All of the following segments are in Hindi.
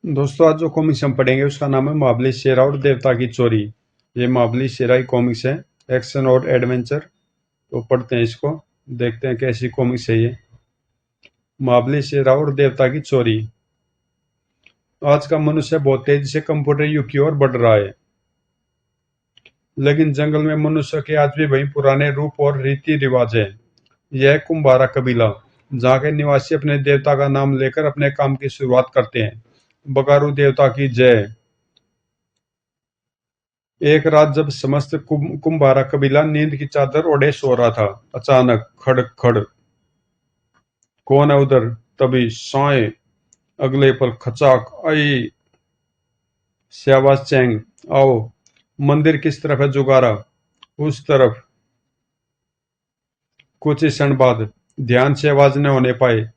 दोस्तों, आज जो कॉमिक्स हम पढ़ेंगे उसका नाम है महाबली शेरा और देवता की चोरी। ये महाबली शेरा की कॉमिक्स है, एक्शन और एडवेंचर। तो पढ़ते हैं इसको, देखते हैं कैसी कॉमिक्स है ये। महाबली शेरा और देवता की चोरी। आज का मनुष्य बहुत तेजी से कंप्यूटर युग की ओर बढ़ रहा है, लेकिन जंगल में मनुष्य के आज भी वही पुराने रूप और रीति रिवाज है। यह कुम्भारा कबीला, जहाँ के निवासी अपने देवता का नाम लेकर अपने काम की शुरुआत करते हैं। बगारू देवता की जय। एक रात जब समस्त कुम्भारा कबीला नींद की चादर ओढ़े सो रहा था, अचानक खड़ खड़। कौन है उधर? तभी साए। अगले पल खचाक आई। शाबाश चैंग, आओ। मंदिर किस तरफ है जुगारा? उस तरफ। कुछ ही क्षण बाद ध्यान से आवाज न होने पाए,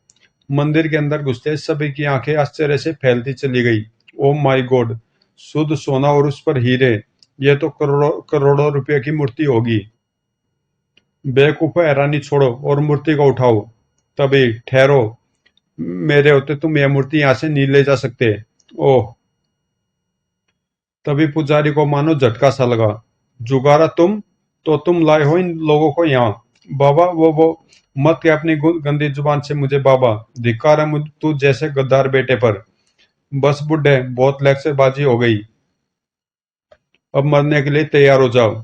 मंदिर के अंदर घुसते सभी की आंखें आश्चर्य से फैलती चली गई। Oh my God! शुद्ध सोना और उस पर हीरे! यह तो करोड़ों करोड़ों रुपए की मूर्ति होगी। बेवकूफ, हैरानी छोड़ो और मूर्ति को उठाओ। तभी ठहरो, मेरे होते तुम यह मूर्ति यहां से नहीं ले जा सकते। ओह! तभी पुजारी को मानो झटका सा लगा। जुगारा तुम? तो तुम लाए हो इन लोगों को यहाँ? बाबा, वो मत कह अपनी गंदी जुबान से मुझे बाबा। धिक्कार है तू जैसे गद्दार बेटे पर। बस बुड्ढे, बहुत लेक्चरबाजी हो गई। अब मरने के लिए तैयार हो जाओ।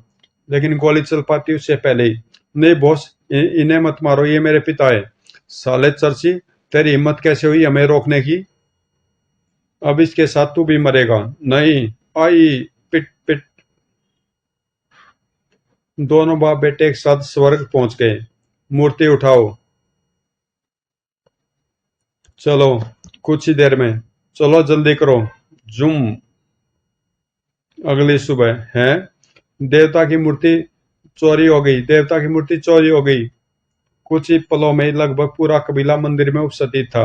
लेकिन गोली चल पाती उससे पहले ही। नहीं बॉस, इन्हें मत मारो, ये मेरे पिता है। साले चर्ची, तेरी हिम्मत कैसे हुई हमें रोकने की? अब इसके साथ तू भी मरेगा। नहीं। आई। पिट पिट। दोनों बाप बेटे एक साथ स्वर्ग पहुंच गए। मूर्ति उठाओ। चलो, कुछ ही देर में। चलो जल्दी करो। जुम। अगली सुबह है। देवता की मूर्ति चोरी हो गई, देवता की मूर्ति चोरी हो गई। कुछ ही पलों में लगभग पूरा कबीला मंदिर में उपस्थित था।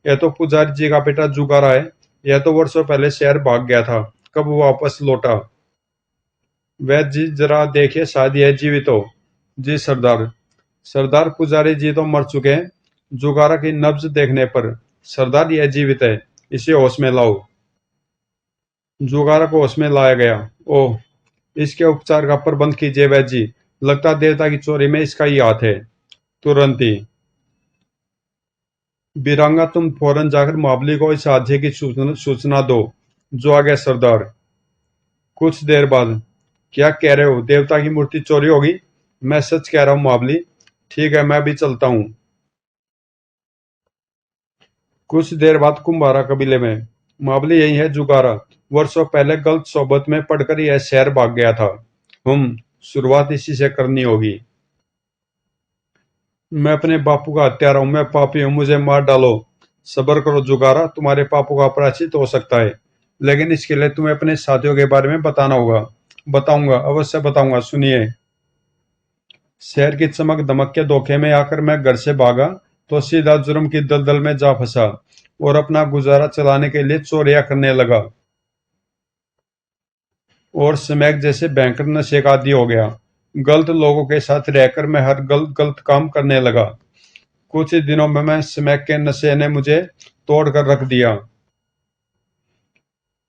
यह तो पुजारी जी का बेटा जुगारा है। यह तो वर्षों पहले शहर भाग गया था, कब वो वापस लौटा? वैद्य जी जरा देखिए, शायद यह जीवित हो। जी सरदार। सरदार, पुजारी जी तो मर चुके हैं। जुगारा की नब्ज देखने पर सरदार यह जीवित है, इसे होश में लाओ। जुगारा को होश में लाया गया। ओह! इसके उपचार का प्रबंध कीजिए वैद्य जी। लगता है देवता की चोरी में इसका ही हाथ है। तुरंत ही। बीरांगा, तुम फौरन जाकर महाबली को इस हादसे की सूचना दो। जो आ गया सरदार। कुछ देर बाद। क्या कह रहे हो? देवता की मूर्ति चोरी होगी? मैं सच कह रहा हूँ महाबली। ठीक है, मैं भी चलता हूँ। कुछ देर बाद कुम्भारा कबीले में। महाबली यही है जुगारा। वर्षों पहले गलत सोबत में पड़कर यह शहर भाग गया था। शुरुआत इसी से करनी होगी। मैं अपने बापू का हत्यारा हूं, मैं पापी हूं, मुझे मार डालो। सब्र करो जुगारा, तुम्हारे पापों का प्रायश्चित हो सकता है, लेकिन इसके लिए तुम्हें अपने साथियों के बारे में बताना होगा। बताऊंगा, अवश्य बताऊंगा, सुनिए। शहर की चमक दमक के धोखे में आकर मैं घर से भागा तो सीधा जुर्म की दलदल में जा फंसा और अपना गुजारा चलाने के लिए चोरियां करने लगा। और स्मैक जैसे भयंकर नशे का आदी हो गया। गलत लोगों के साथ रहकर मैं हर गलत गलत काम करने लगा। कुछ ही दिनों में मैं स्मैक के नशे ने मुझे तोड़ कर रख दिया।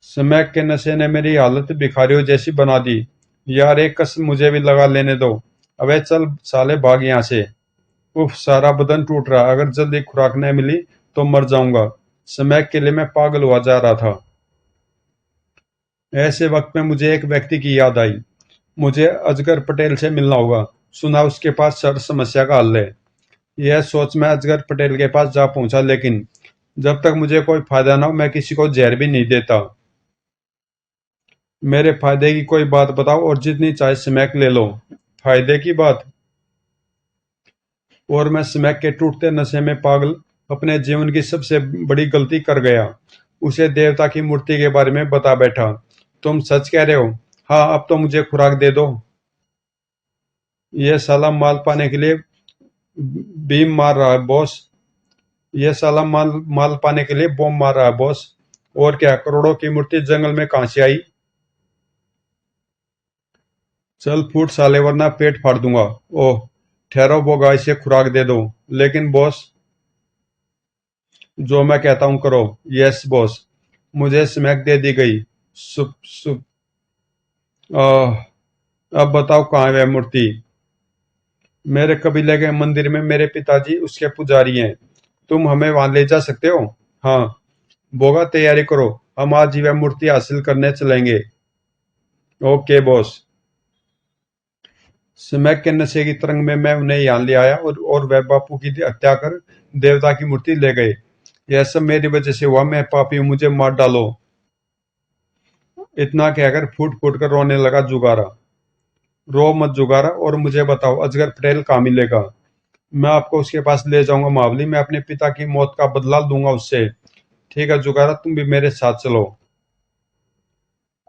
स्मैक के नशे ने मेरी हालत भिखारियों जैसी बना दी। यार, एक कसम मुझे भी लगा लेने दो। अबे चल साले, भाग यहाँ से। उफ, सारा बदन टूट रहा, अगर जल्दी खुराक नहीं मिली तो मर जाऊंगा। स्मैक के लिए मैं पागल हुआ जा रहा था। ऐसे वक्त में मुझे एक व्यक्ति की याद आई। मुझे अजगर पटेल से मिलना होगा। सुना उसके पास हर समस्या का हल है। यह सोच मैं अजगर पटेल के पास जा पहुंचा, लेकिन जब तक मुझे कोई फायदा ना हो मैं किसी को जहर भी नहीं देता। मेरे फायदे की कोई बात बताओ और जितनी चाहे स्मैक ले लो। फायदे की बात? और मैं स्मैक के टूटते नशे में पागल अपने जीवन की सबसे बड़ी गलती कर गया। उसे देवता की मूर्ति के बारे में बता बैठा। तुम सच कह रहे हो? हाँ, अब तो मुझे खुराक दे दो। यह साला माल पाने के लिए बीम मार रहा है बॉस। यह साला माल माल पाने के लिए बॉम्ब मार रहा है बॉस। और क्या, करोड़ों की मूर्ति जंगल में कहां से आई? चल फूट साले, वरना पेट फाड़ दूंगा। ओह! ठहरो बोगा, इसे खुराक दे दो। लेकिन बॉस। जो मैं कहता हूं करो। Yes boss. मुझे स्मैक दे दी गई। सुप सुप। आह, अब बताओ कहाँ है वह मूर्ति? मेरे कबीले के मंदिर में मेरे पिताजी उसके पुजारी हैं। तुम हमें वहां ले जा सकते हो? हाँ। बोगा तैयारी करो, हम आज ही वह मूर्ति हासिल करने चलेंगे। Okay boss. स्मैक के नशे की तरंग में मैं उन्हें यहाँ ले आया और वह बापू की हत्या कर देवता की मूर्ति ले गए। यह सब मेरी वजह से हुआ, मैं पापी हूँ, मुझे मार डालो। इतना कहकर फूट फूट कर रोने लगा जुगारा। रो मत जुगारा, और मुझे बताओ अजगर पटेल कहाँ मिलेगा? मैं आपको उसके पास ले जाऊंगा मावली, मैं अपने पिता की मौत का बदला लूंगा उससे। ठीक है जुगारा, तुम भी मेरे साथ चलो।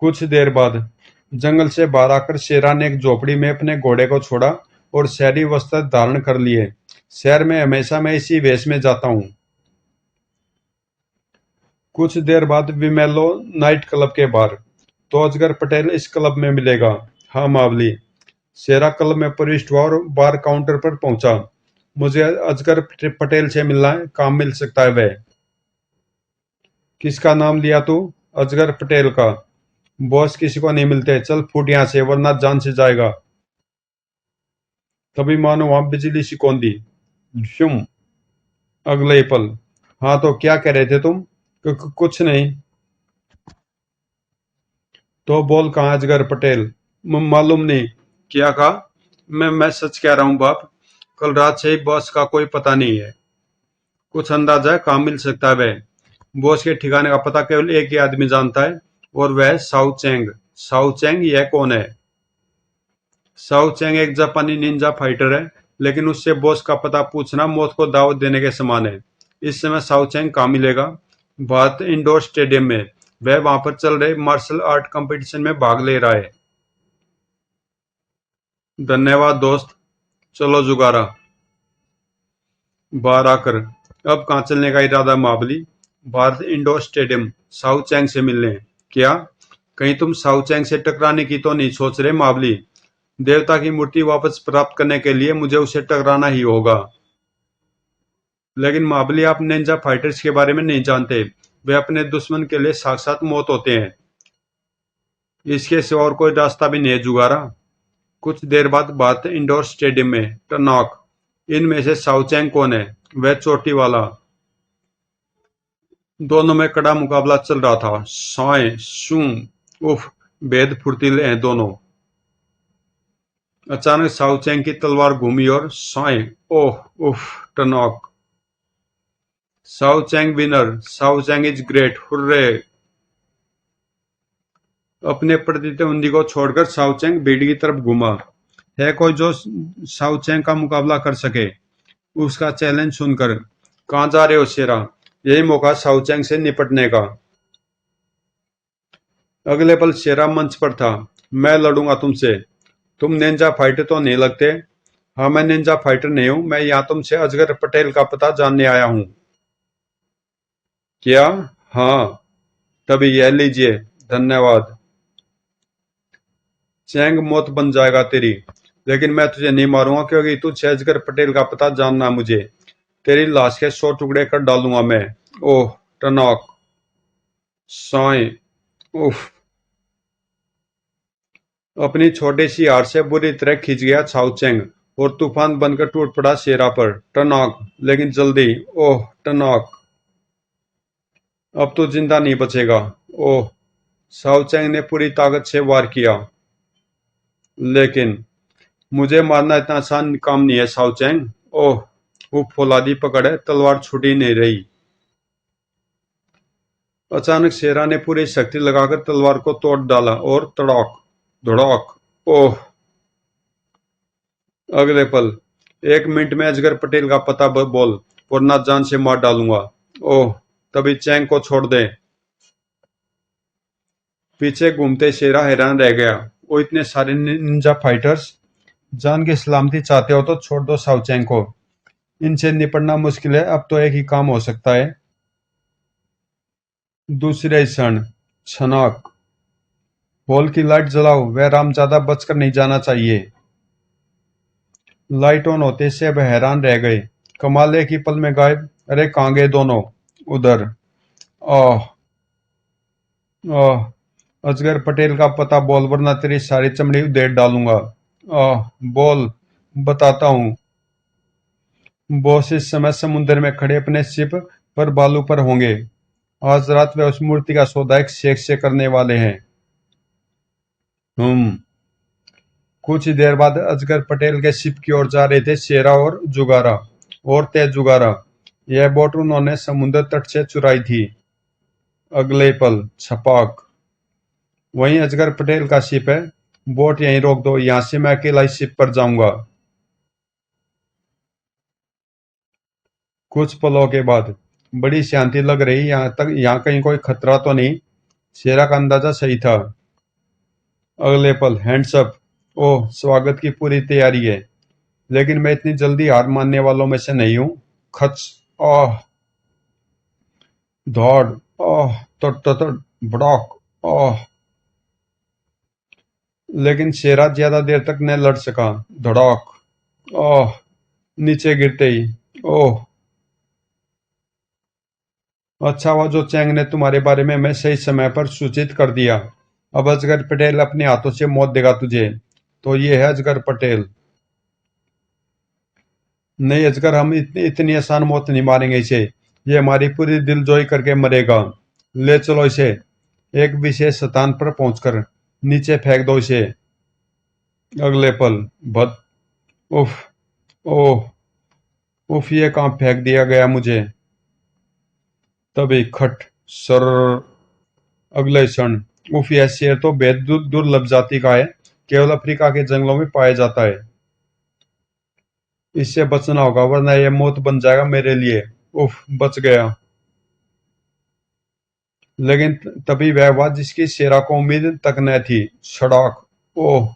कुछ देर बाद जंगल से बाहर आकर शेरा ने एक झोपड़ी में अपने घोड़े को छोड़ा और शहरी वस्त्र धारण कर लिए। शहर में हमेशा मैं इसी वेश में जाता हूँ। कुछ देर बाद विमेलो नाइट क्लब के बाहर। तो अजगर पटेल इस क्लब में मिलेगा। हाँ मावली। शेरा क्लब में प्रविष्ट हुआ और बार काउंटर पर पहुंचा। मुझे अजगर पटेल से मिलना है, काम मिल सकता है वह। किसका नाम लिया तू? अजगर पटेल का। बॉस किसी को नहीं मिलते, चल फुट यहाँ से वरना जान से जाएगा। तभी मानो वहां बिजली सी कौंदी। शुम। अगले ही पल। हाँ तो क्या कह रहे थे तुम? कुछ नहीं। तो बोल कहाँ अजगर पटेल? मालूम नहीं। क्या कहा? मैं सच कह रहा हूँ बाप। कल रात से ही बॉस का कोई पता नहीं है। कुछ अंदाजा है कहाँ मिल सकता है वह? बॉस के ठिकाने का पता केवल एक ही आदमी जानता है, और वह है साउ चैंग। साउ चैंग यह कौन है? साउ चैंग एक जापानी निंजा फाइटर है, लेकिन उससे बॉस का पता पूछना मौत को दावत देने के समान है। इस समय साउ चैंग कहाँ मिलेगा? भारत इंडोर स्टेडियम में। वह वहां पर चल रहे मार्शल आर्ट कंपटीशन में भाग ले रहा है। धन्यवाद दोस्त। चलो जुगारा। बाहर आकर। अब कहाँ चलने का इरादा महाबली? भारत इंडोर स्टेडियम साउ चैंग से मिलने। क्या? कहीं तुम साउ चैंग से टकराने की तो नहीं सोच रहे महाबली? देवता की मूर्ति वापस प्राप्त करने के लिए मुझे उसे टकराना ही होगा। लेकिन महाबली आप निंजा फाइटर्स के बारे में नहीं जानते। वे अपने दुश्मन के लिए साक्षात मौत होते हैं। इसके सिवा और कोई रास्ता भी नहीं है जुगारा। कुछ देर बाद भारत इंडोर स्टेडियम में टनॉक। इनमें से साउचैंग कौन है? वह चोटी वाला। दोनों में कड़ा मुकाबला चल रहा था। साए शू। उफ। बेद फुर्तीले हैं दोनों। अचानक साउचैंग की तलवार घूमी और साए। ओह उफ। टनॉक। साउचैंग विनर। साउचैंग इज ग्रेट, हुर्रे। अपने प्रतिद्वंदी को छोड़कर साउचैंग भीड़ की तरफ घूमा। है कोई जो साउचैंग का मुकाबला कर सके? उसका चैलेंज सुनकर। कहाँ जा रहे हो शेरा? यही मौका साउचैंग से निपटने का। अगले पल शेरा मंच पर था। मैं लड़ूंगा तुमसे। तुम निंजा फाइटर तो नहीं लगते। हाँ मैं निंजा फाइटर नहीं हूं, मैं यहाँ तुमसे अजगर पटेल का पता जानने आया हूँ। क्या? हाँ। तभी यह लीजिए। धन्यवाद। चैंग मौत बन जाएगा तेरी, लेकिन मैं तुझे नहीं मारूंगा क्योंकि तू अजगर पटेल का पता जानना मुझे। तेरी लाश के 100 टुकड़े कर डालूंगा मैं। ओह। टनॉक। साई। उफ। अपनी छोटी सी हार से बुरी तरह खिंच गया छाउचेंग और तूफान बनकर टूट पड़ा शेरा पर। टनॉक। लेकिन जल्दी। ओह। टनॉक। अब तो जिंदा नहीं बचेगा। ओह। साउचेंग ने पूरी ताकत से वार किया। लेकिन मुझे मारना इतना आसान काम नहीं है साउचेंग। ओह। वो फौलादी पकड़ है, तलवार छूटी नहीं रही। अचानक शेरा ने पूरी शक्ति लगाकर तलवार को तोड़ डाला और तड़ाक धड़ाक। ओह। अगले पल। 1 मिनट में अजगर पटेल का पता बोल, वरना जान से मार डालूंगा। ओह। तभी चैंग को छोड़ दे। पीछे घूमते शेरा हैरान रह गया। वो इतने सारे निंजा फाइटर्स। जान की सलामती चाहते हो तो छोड़ दो साउचैंग को। इनसे निपटना मुश्किल है, अब तो एक ही काम हो सकता है। दूसरे क्षण। छनाक। हॉल की लाइट जलाओ, वह राम ज्यादा बचकर नहीं जाना चाहिए। लाइट ऑन होते से अब हैरान रह गए। कमाल, एक ही पल में गायब। अरे कहाँ गए दोनों? उधर। आह। आह, अजगर पटेल का पता बोल वरना तेरी सारी चमड़ी उधेड़ डालूंगा। बोल। बताता हूँ। बॉस इस समय समुद्र में खड़े अपने शिप पर बालू पर होंगे। आज रात वे उस मूर्ति का सौदा एक शेख से करने वाले हैं। हम्म। कुछ ही देर बाद अजगर पटेल के शिप की ओर जा रहे थे शेरा और जुगारा और तेज जुगारा। यह बोट उन्होंने समुद्र तट से चुराई थी। अगले पल छपाक। वहीं अजगर पटेल का शिप है। बोट यहीं रोक दो, यहां से मैं अकेला इस शिप पर जाऊंगा। कुछ पलों के बाद बड़ी शांति लग रही, यहाँ कहीं कोई खतरा तो नहीं। शेरा का अंदाजा सही था। अगले पल हैंड्स अप। ओह, स्वागत की पूरी तैयारी है, लेकिन मैं इतनी जल्दी हार मानने वालों में से नहीं हूं। खच। आह। दौड़। आह। तड़ तड़। भड़ाक। आह। लेकिन शेरा ज्यादा देर तक न लड़ सका। धड़ाक। आह। नीचे गिरते ही। ओह। अच्छा हुआ जो चैंग ने तुम्हारे बारे में मैं सही समय पर सूचित कर दिया। अब अजगर पटेल अपने हाथों से मौत देगा तुझे। तो ये है अजगर पटेल। नहीं अजगर, हम इतनी आसान मौत नहीं मारेंगे इसे। ये हमारी पूरी दिलजोई करके मरेगा। ले चलो इसे एक विशेष स्थान पर पहुंचकर नीचे फेंक दो इसे। अगले पल भद। उफ। ओह। उफ, ये कहाँ फेंक दिया गया मुझे। तभी खट। सर। अगले क्षण। उफ, यह शेर तो बेहद दुर्लभ जाति का है। केवल अफ्रीका के जंगलों में पाया जाता है। इससे बचना होगा वरना यह मौत बन जाएगा मेरे लिए। उफ, बच गया। लेकिन तभी वह हुआ जिसकी शेरा को उम्मीद तक न थी। सड़ाक। ओह।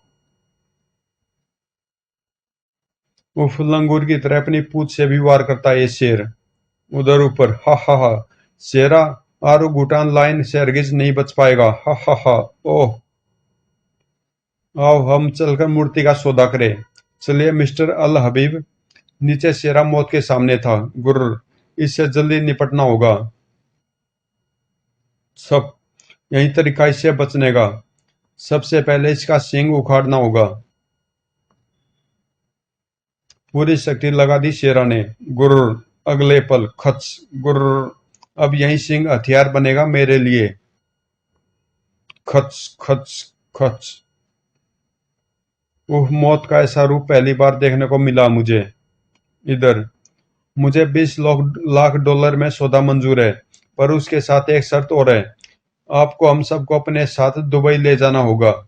उफ, लंगूर की तरह अपनी पूंछ से भी वार करता है ये शेर। उधर ऊपर हा हा हा। शेरा। आरू घुटान लाइन से हरगिज नहीं बच पाएगा। हा हा हा। ओह। आओ हम चलकर मूर्ति का सौदा करें। चलिए मिस्टर अल हबीब। नीचे शेरा मौत के सामने था। गुर्र। इससे जल्दी निपटना होगा। सब। यही तरीका इससे बचने का। सबसे पहले इसका सींग उखाड़ना होगा। पूरी शक्ति लगा दी शेरा ने। गुर्र। अगले पल खच। गुर्र। अब यही सिंह हथियार बनेगा मेरे लिए। खच खच खच। उह, मौत का ऐसा रूप पहली बार देखने को मिला मुझे। इधर। मुझे 20 लाख डॉलर में सौदा मंजूर है, पर उसके साथ एक शर्त और है। आपको हम सबको अपने साथ दुबई ले जाना होगा।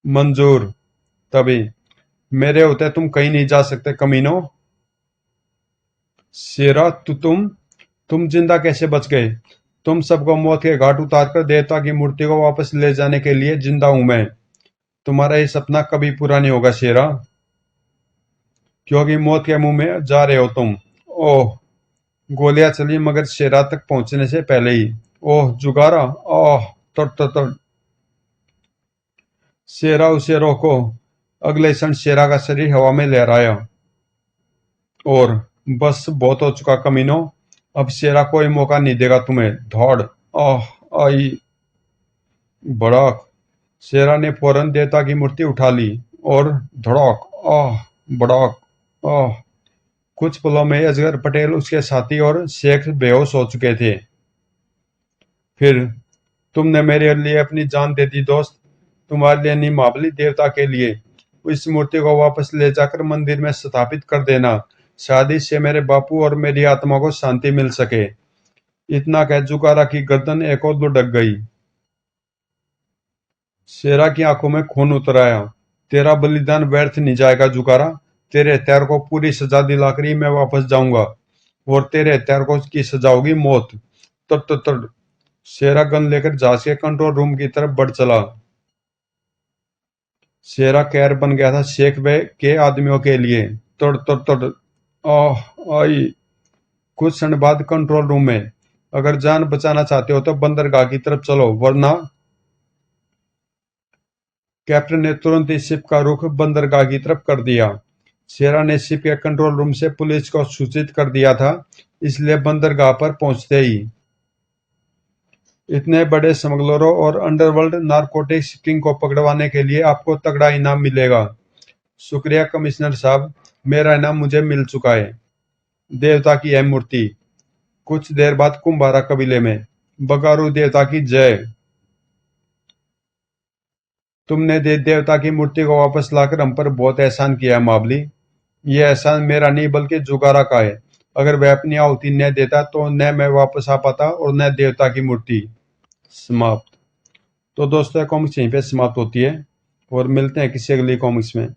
मंजूर। तभी। मेरे होते तुम कहीं नहीं जा सकते कमीनो। शेरा तुम जिंदा कैसे बच गए। तुम सबको मौत के घाट उतार कर देवता की मूर्ति को वापस ले जाने के लिए जिंदा हूं मैं। तुम्हारा ये सपना कभी पूरा नहीं होगा शेरा, क्योंकि मौत के मुंह में जा रहे हो तुम। ओह। गोलियां चली मगर शेरा तक पहुंचने से पहले ही। ओह जुगारा। ओह। तड़ तड़ तड़। शेरा उसे रोको। अगले क्षण शेरा का शरीर हवा में लहराया। और बस बहुत हो चुका कमीनो। अब शेरा कोई मौका नहीं देगा तुम्हें। धौड़। आह। आई। भड़ाक। शेरा ने फौरन देवता की मूर्ति उठा ली। और धड़ाक। आह। भड़ाक। आह। कुछ पलों में अजगर पटेल, उसके साथी और शेख बेहोश हो चुके थे। फिर। तुमने मेरे लिए अपनी जान दे दी दोस्त। तुम्हारे लिए नहीं, महाबली देवता के लिए। इस मूर्ति को वापस ले जाकर मंदिर में स्थापित कर देना। शायद इससे मेरे बापू और मेरी आत्मा को शांति मिल सके। इतना कह जुकारा की गर्दन एक और लुढ़क गई। शेरा की आंखों में खून उतर आया। तेरा बलिदान व्यर्थ नहीं जाएगा जुकारा। तेरे हत्यार को पूरी सजा दिलाकर ही मैं वापस जाऊंगा। और तेरे हत्यार को की सजा होगी मौत। तड़ तड़ तड़। शेरा गन लेकर जहाज के कंट्रोल रूम की तरफ बढ़ चला। शेरा कैर बन गया था शेख वे के आदमियों के लिए। तड़ तड़ तड़। आह। आई। कुछ क्षण बाद कंट्रोल रूम में। अगर जान बचाना चाहते हो तो बंदरगाह की तरफ चलो, वरना। कैप्टन ने तुरंत इस शिप का रुख बंदरगाह की तरफ कर दिया। शेरा ने शिप के कंट्रोल रूम से पुलिस को सूचित कर दिया था, इसलिए बंदरगाह पर पहुंचते ही। इतने बड़े स्मगलरों और अंडरवर्ल्ड नारकोटिक्स किंग को पकड़वाने के लिए आपको तगड़ा इनाम मिलेगा। शुक्रिया कमिश्नर साहब, मेरा इनाम मुझे मिल चुका है। देवता की है मूर्ति। कुछ देर बाद कुंभारा कबीले में, बगारू देवता की जय। तुमने देवता की मूर्ति को वापस लाकर हम पर बहुत एहसान किया है मावली। ये एहसान मेरा नहीं बल्कि जुगारा का है। अगर वह अपनी आहुति न देता तो न मैं वापस आ पाता और न देवता की मूर्ति। समाप्त। तो दोस्तों, कॉमिक्स यहीं पे समाप्त होती है और मिलते हैं किसी अगली कॉमिक्स में।